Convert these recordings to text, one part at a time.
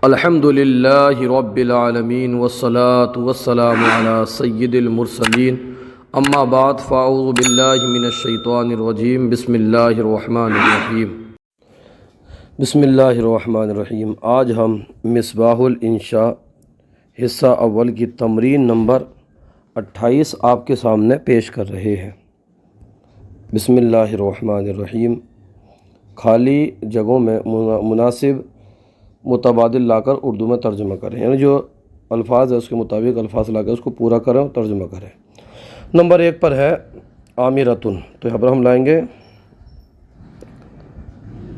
الحمد للہ رب العالمین والصلاة والسلام علی سید المرسلین اما بعد فاعوذ باللہ من الشیطان الرجیم بسم اللہ الرحمن الرحیم آج ہم مصباح الانشاء حصہ اول کی تمرین نمبر 28 آپ کے سامنے پیش کر رہے ہیں۔ بسم اللہ الرحمن الرحیم۔ خالی جگہوں میں مناسب متبادل لا کر اردو میں ترجمہ کریں، یعنی جو الفاظ ہے اس کے مطابق الفاظ لا کر اس کو پورا کریں اور ترجمہ کریں۔ نمبر 1 پر ہے عامرتن، تو یہاں پر ہم لائیں گے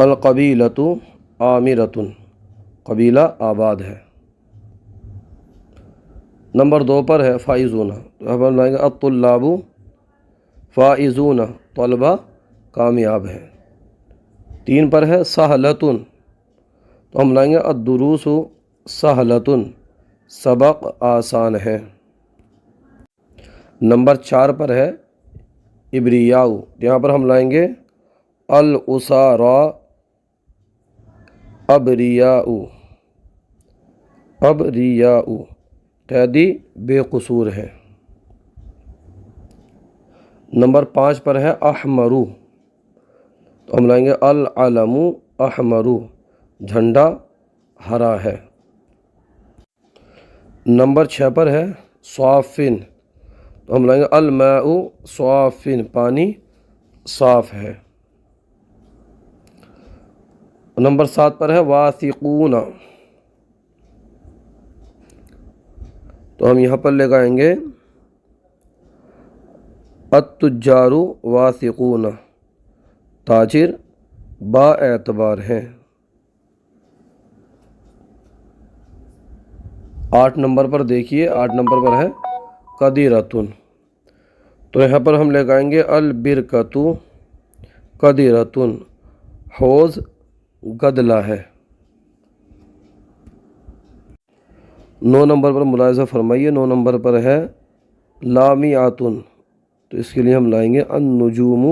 القبیلۃ عامرتن، قبیلہ آباد ہے۔ نمبر 2 پر ہے فائزون، تو یہاں پر ہم لائیں گے الطلاب فائزون، طلبہ کامیاب ہے۔ 3 پر ہے سہلتن، تو ہم لائیں گے الدروس سہلتن، سبق آسان ہے۔ نمبر 4 پر ہے ابریاء، یہاں پر ہم لائیں گے الاسارا ابریاء، ابریاء، قیدی بے قصور ہے۔ نمبر 5 پر ہے احمرو، تو ہم لائیں گے العلم احمرو، جھنڈا ہرا ہے۔ نمبر 6 پر ہے صافن، تو ہم لائیں گے الماء صافن، پانی صاف ہے۔ نمبر 7 پر ہے واثقون، تو ہم یہاں پر لگائیں گے التجار واثقون، تاجر با اعتبار ہیں۔ 8 نمبر پر دیکھیے، 8 نمبر پر ہے قدیرتن، تو یہاں پر ہم لگائیں گے البرکۃ قدیرتن، حوض گدلا ہے۔ 9 نمبر پر ملاحظہ فرمائیے، 9 نمبر پر ہے لامیاتن، تو اس کے لیے ہم لائیں گے النجوم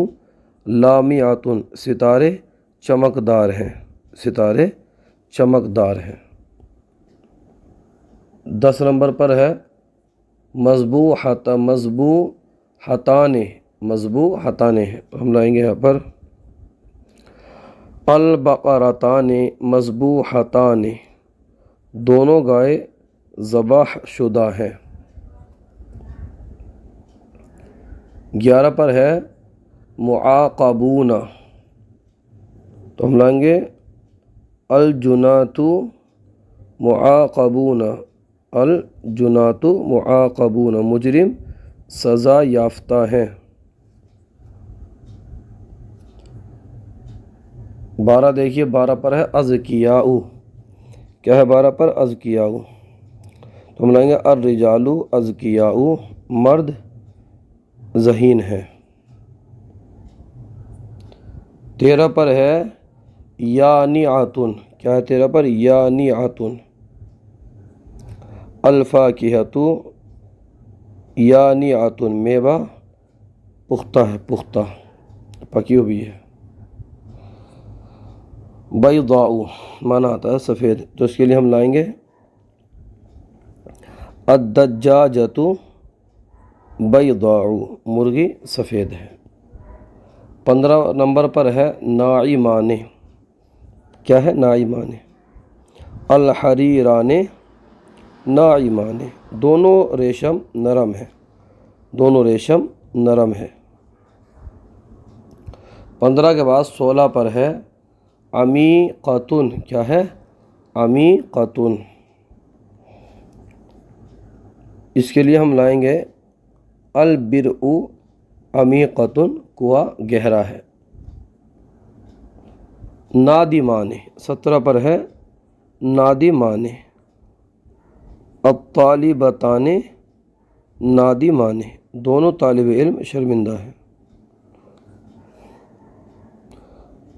لامیاتن، ستارے چمکدار ہیں، ستارے چمکدار ہیں۔ 10 نمبر پر ہے مذبوحتان، مذبوحتان ہے، تو ہم لائیں گے یہاں پر البقرتان مذبوحتان، دونوں گائے ذبح شدہ ہیں۔ 11 پر ہے معاقبون، تو ہم لائیں گے الجنات معاقبون، الجنات معاقبون، مجرم سزا یافتہ ہیں۔ 12 دیکھیے، 12 پر ہے اذکیاء، کیا ہے 12 پر؟ اذکیاء، تو ہم لائیں گے الرجال اذکیاء، مرد ذہین ہے۔ 13 پر ہے یانعۃن، کیا ہے 13 پر؟ یانعۃن، الفاکہۃ یانعۃن، میوہ پختہ ہے، پختہ پکی ہوئی ہے۔ بیضاء مانا آتا ہے سفید، تو اس کے لیے ہم لائیں گے الدجاجۃ بیضاء، مرغی سفید ہے۔ 15 نمبر پر ہے ناعمان، کیا ہے؟ ناعمان، الحریران ناعمان، دونوں ریشم نرم ہے، دونوں ریشم نرم ہے۔ 15 کے بعد 16 پر ہے عمیقۃن، کیا ہے؟ عمیقۃن، اس کے لیے ہم لائیں گے البرء عمیقۃن، کنواں گہرا ہے۔ نادمان، 17 پر ہے نادمان، الطالبتان نادمان، دونوں طالب علم شرمندہ ہیں۔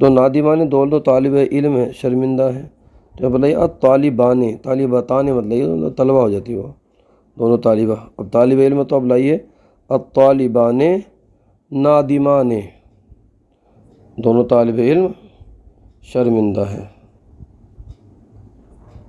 تو نادمان دونوں طالب علم ہیں، شرمندہ ہیں، تو بتائیے الطالبان، طالبتان مطلب طلبہ ہو جاتی ہے، وہ دونوں طالبہ۔ اب طالب علم تو اب لائیے الطالبان نادمان، دونوں طالب علم شرمندہ ہیں۔